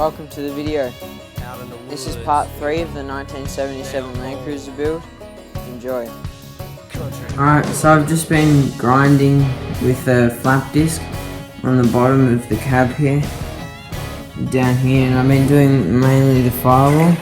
welcome to the video. This is part 3 of the 1977 Land Cruiser build. Enjoy. Alright, so I've just been grinding with a flap disc on the bottom of the cab here, down here, and I've been doing mainly the firewall,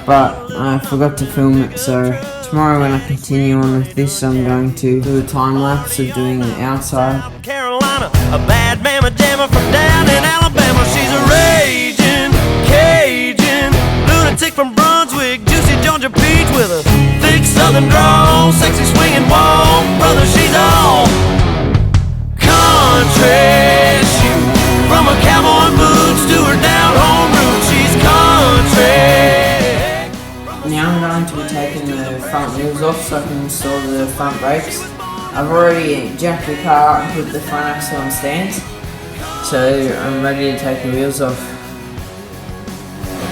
but I forgot to film it, so tomorrow when I continue on with this, I'm going to do a time lapse of doing the outside. Carolina, a bad mama jammer from down in Alabama. She's a raging Cajun lunatic from Brunswick, juicy Georgia peach with a thick southern drawl, sexy swinging wall. Brother, she's all country. She from a cowboy boots to her down home roots. She's country. Now I'm going to be taking the front wheels off so I can install the front brakes. I've already jacked the car and put the front axle on stands, so I'm ready to take the wheels off.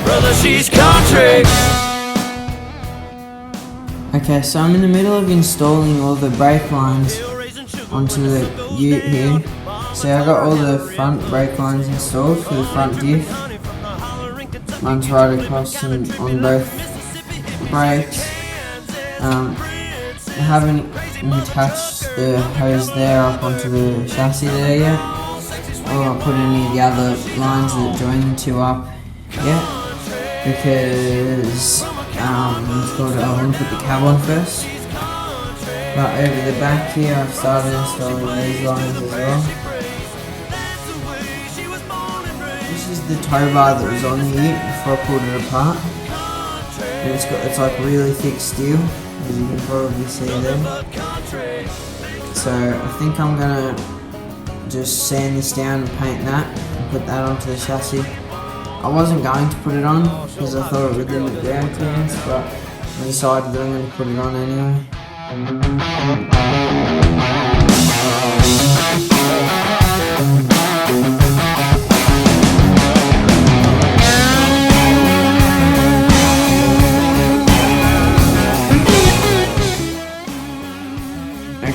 Brother, she's country. Okay, so I'm in the middle of installing all the brake lines onto the ute here. So I got all the front brake lines installed for the front diff. Runs right across on both brakes. I haven't attached the hose there up onto the chassis there yet, or I'll put any of the other lines that join the two up yet, because I want to put the cab on first. But over the back here I've started installing these lines as well. This is the tow bar that was on the ute before I pulled it apart. And it's like really thick steel, as you can probably see there. So I think I'm gonna just sand this down and paint that and put that onto the chassis. I wasn't going to put it on because I thought it would limit ground clearance, but I decided that I'm going to put it on anyway.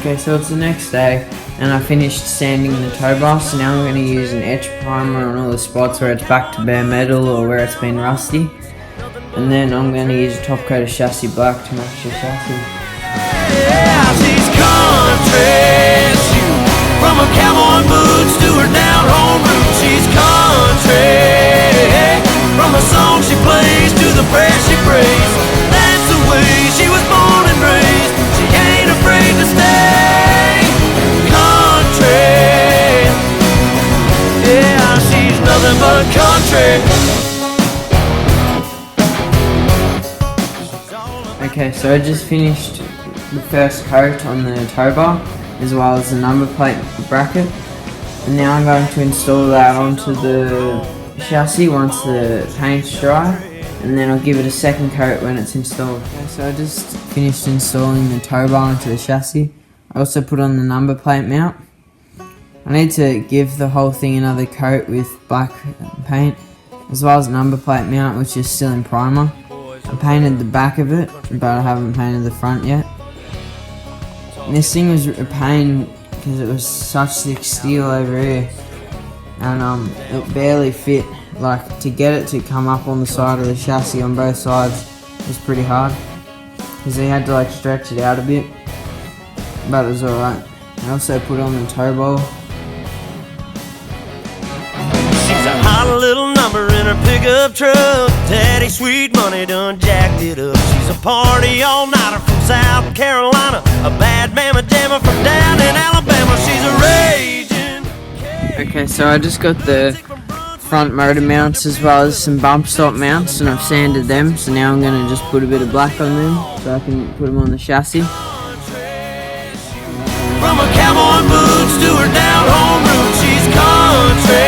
Okay, so it's the next day, and I finished sanding the tow bar, so now I'm going to use an etch primer on all the spots where it's back to bare metal or where it's been rusty. And then I'm going to use a top coat of chassis black to match the chassis. Yeah, she's country. She, from her cowboy boots to her down home roots, she's country. From the song she plays to the prayer she prays, that's the way she was born and raised. She ain't afraid to stay country. Yeah, she's nothing but country. Okay, so I just finished the first coat on the tow bar, as well as the number plate bracket, and now I'm going to install that onto the chassis once the paint's dry, and then I'll give it a second coat when it's installed. Okay, so I just finished installing the tow bar onto the chassis. I also put on the number plate mount. I need to give the whole thing another coat with black paint, as well as number plate mount, which is still in primer. I painted the back of it, but I haven't painted the front yet. And this thing was a pain because it was such thick steel over here, and it barely fit. Like, to get it to come up on the side of the chassis on both sides was pretty hard, because they had to like stretch it out a bit, but it was alright. I also put on the tow ball. She's a hot little number in her pickup truck. Daddy sweet money done jacked it up. She's a party all-nighter from South Carolina, a bad mama jammer from down in Alabama. She's a raging. Okay, so I just got the front motor mounts as well as some bump stop mounts, and I've sanded them, so now I'm going to just put a bit of black on them so I can put them on the chassis. From her cowboy boots to her down home roots, she's country.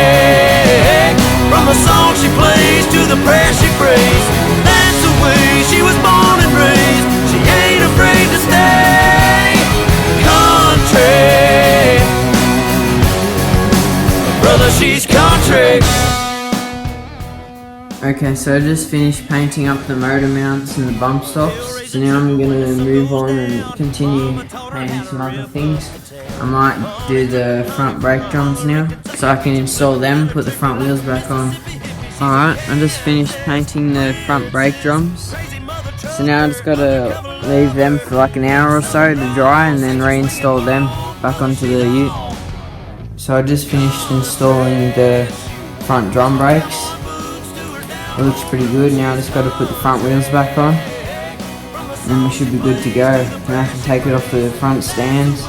From the song she plays to the prayer she prays, that's the way she was born and raised. She ain't afraid to stay country. Brother, she's country. Okay, so I just finished painting up the motor mounts and the bump stops. So now I'm going to move on and continue painting some other things. I might do the front brake drums now, so I can install them, put the front wheels back on. Alright, I just finished painting the front brake drums. So now I just got to leave them for like an hour or so to dry and then reinstall them back onto the ute. So I just finished installing the front drum brakes. It looks pretty good. Now I just got to put the front wheels back on and we should be good to go. Now I can take it off the front stands.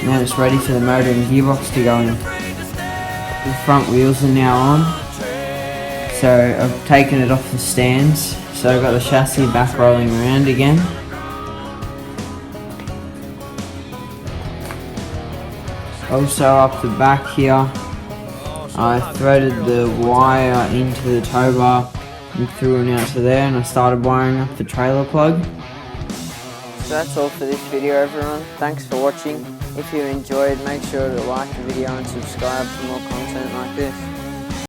Now it's ready for the motor and gearbox to go in. The front wheels are now on. So I've taken it off the stands. So I've got the chassis back rolling around again. Also up the back here, I threaded the wire into the tow bar and threw it out to there, and I started wiring up the trailer plug. So that's all for this video, everyone. Thanks for watching. If you enjoyed, make sure to like the video and subscribe for more content like this.